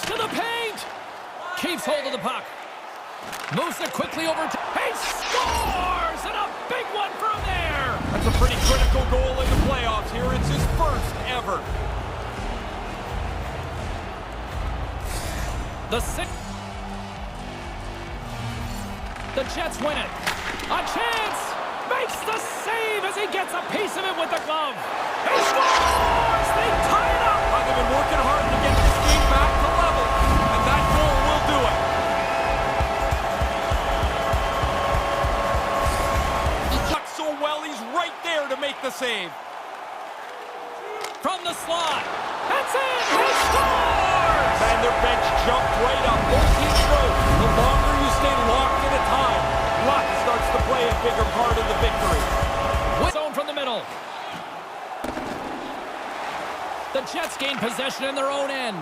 to the paint. Keeps hold of the puck. Moves it quickly over to... He scores! And a big one from there! That's a pretty critical goal in the playoffs here. It's his first ever. The Jets win it. A chance! Makes the save as he gets a piece of it with the glove. He scores! They tie it up! They've been working hard to get this game back to level, and that goal will do it. He tucks so well, he's right there to make the save. From the slot. That's it! He scores! And their bench jumped right up. Both teams know the longer you stay locked in a time, luck starts to play a bigger part of the victory. Zone from the middle. The Jets gain possession in their own end.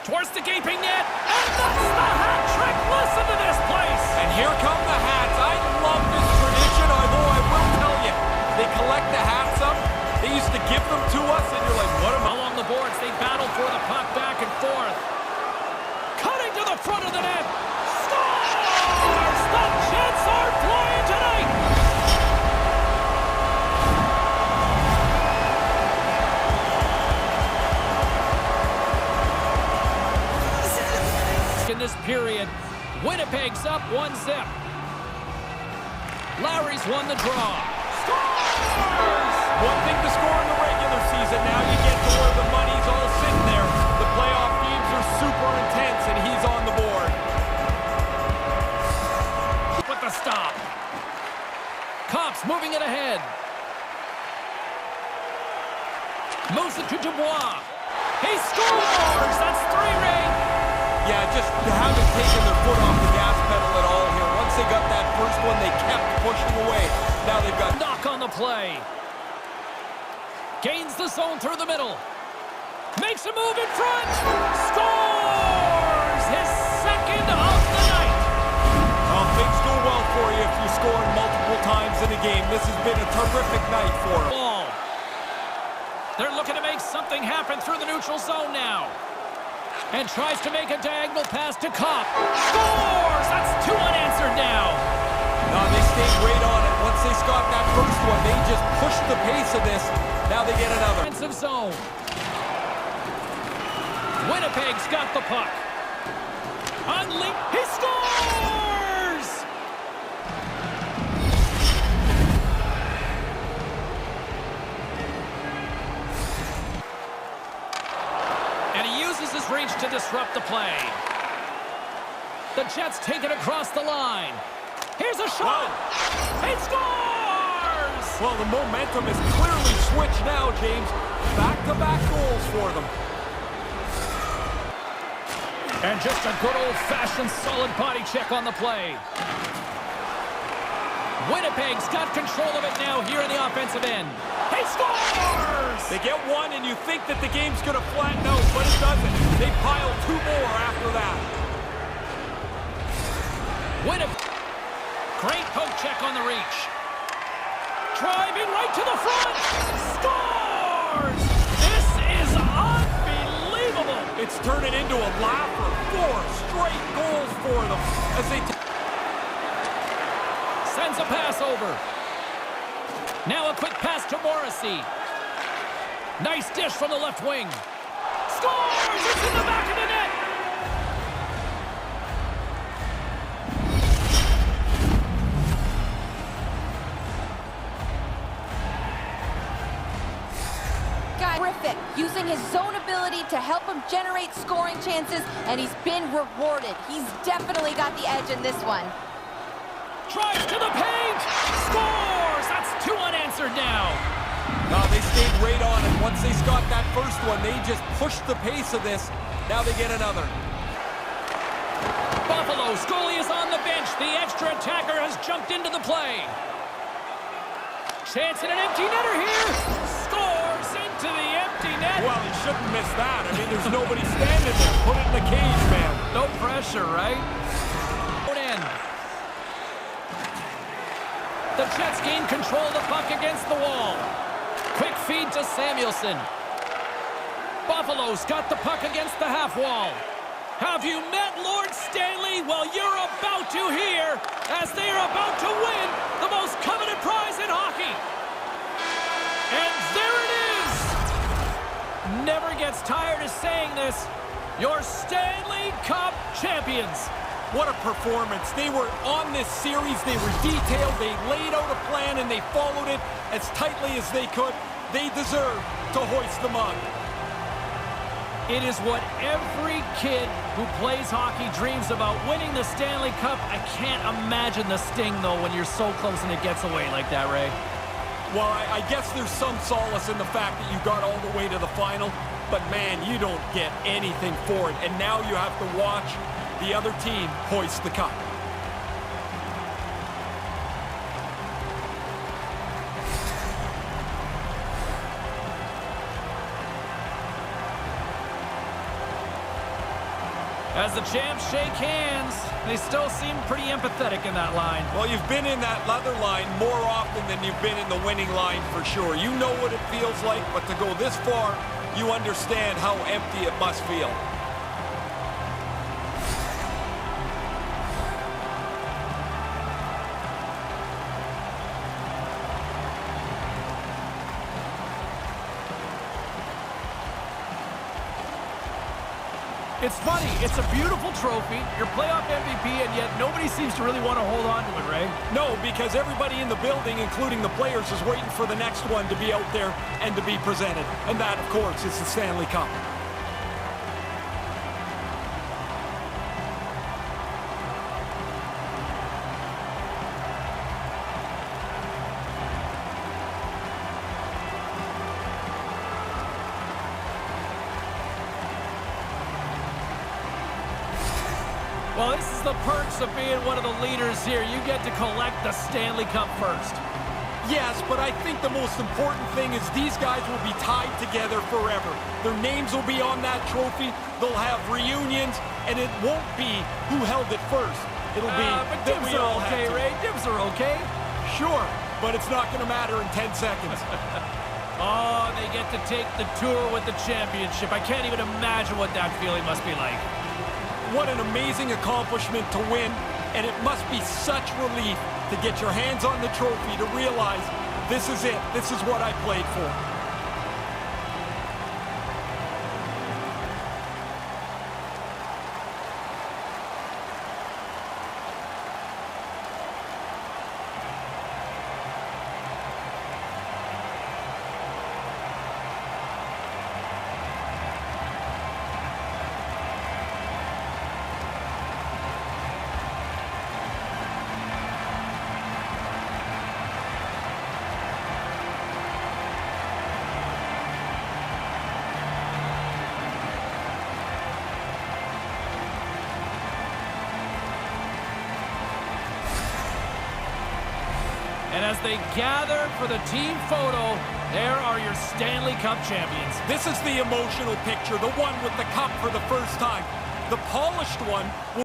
Towards the gaping net. And that's the hat trick. Listen to this place. And here come the hats. I love this tradition, although I will tell you, they collect the hats up. They used to give them to us, and you're like, what am I? Along the boards, they battle for the puck back and forth. Cutting to the front of the net. Scores! The Jets are flying tonight. In this period, Winnipeg's up 1-0. Larry's won the draw. Scores! One thing to score in the regular season, now you get to where the money's all sitting there. The playoff games are super intense, and he's on the board. With the stop. Cops moving it ahead. Moves it to Dubois. He scores! That's 3 Ray. Yeah, just haven't taken their foot off the gas pedal at all here. Once they got that first one, they kept pushing away. Now they've got... Knock on the play. Gains the zone through the middle. Makes a move in front. Scores! His second of the night. Well, things go well for you if you score multiple times in a game. This has been a terrific night for him. Ball. They're looking to make something happen through the neutral zone now. And tries to make a diagonal pass to Kopp. Scores! That's 2 unanswered now. No, they stayed right on it. Once they got that first one, they just pushed the pace of this. Now they get another. Defensive zone. Winnipeg's got the puck. He scores! And he uses his reach to disrupt the play. The Jets take it across the line. Here's a shot. He scores! Well, the momentum is clearly switched now, James. Back-to-back goals for them. And just a good old-fashioned solid body check on the play. Winnipeg's got control of it now here in the offensive end. He scores! They get one, and you think that the game's going to flatten out, but it doesn't. They pile 2 more after that. Winnipeg. Great poke check on the reach. Driving right to the front. Scores! This is unbelievable. It's turning into a laugher. 4 straight goals for them as they... Sends a pass over. Now a quick pass to Morrissey. Nice dish from the left wing. Scores! It's in the back of the net. Terrific, using his zone ability to help him generate scoring chances, and he's been rewarded. He's definitely got the edge in this one. Drives to the paint. Scores! That's 2 unanswered now. No, they stayed right on it. Once they got that first one, they just pushed the pace of this. Now they get another. Buffalo's goalie is on the bench. The extra attacker has jumped into the play. Chance in an empty netter here. Scores into the empty net. Well, he shouldn't miss that. I mean, there's nobody standing there. Put it in the cage, man. No pressure, right? In. The Jets gain control of the puck against the wall. Quick feed to Samuelson. Buffalo's got the puck against the half wall. Have you met Lord Stanley? Well, you're about to hear as they are about to win the most coveted prize in hockey. And there it is! Never gets tired of saying this. Your Stanley Cup champions. What a performance. They were on this series. They were detailed. They laid out a plan, and they followed it as tightly as they could. They deserve to hoist the mug. It is what every kid who plays hockey dreams about, winning the Stanley Cup. I can't imagine the sting, though, when you're so close and it gets away like that, Ray. Well, I guess there's some solace in the fact that you got all the way to the final, but man, you don't get anything for it. And now you have to watch the other team hoist the cup. As the champs shake hands, they still seem pretty empathetic in that line. Well, you've been in that leather line more often than you've been in the winning line for sure. You know what it feels like, but to go this far, you understand how empty it must feel. It's funny, it's a beautiful trophy, your playoff MVP, and yet nobody seems to really want to hold on to it, Ray. No, because everybody in the building, including the players, is waiting for the next one to be out there and to be presented. And that, of course, is the Stanley Cup. Well, this is the perks of being one of the leaders here. You get to collect the Stanley Cup first. Yes, but I think the most important thing is these guys will be tied together forever. Their names will be on that trophy. They'll have reunions, and it won't be who held it first. It'll be but that dibs we are all okay, had to. Ray. Dibs are okay. Sure, but it's not going to matter in 10 seconds. Oh, they get to take the tour with the championship. I can't even imagine what that feeling must be like. What an amazing accomplishment to win, and it must be such relief to get your hands on the trophy, to realize this is it. This is what I played for. And as they gather for the team photo, there are your Stanley Cup champions. This is the emotional picture, the one with the cup for the first time. The polished one will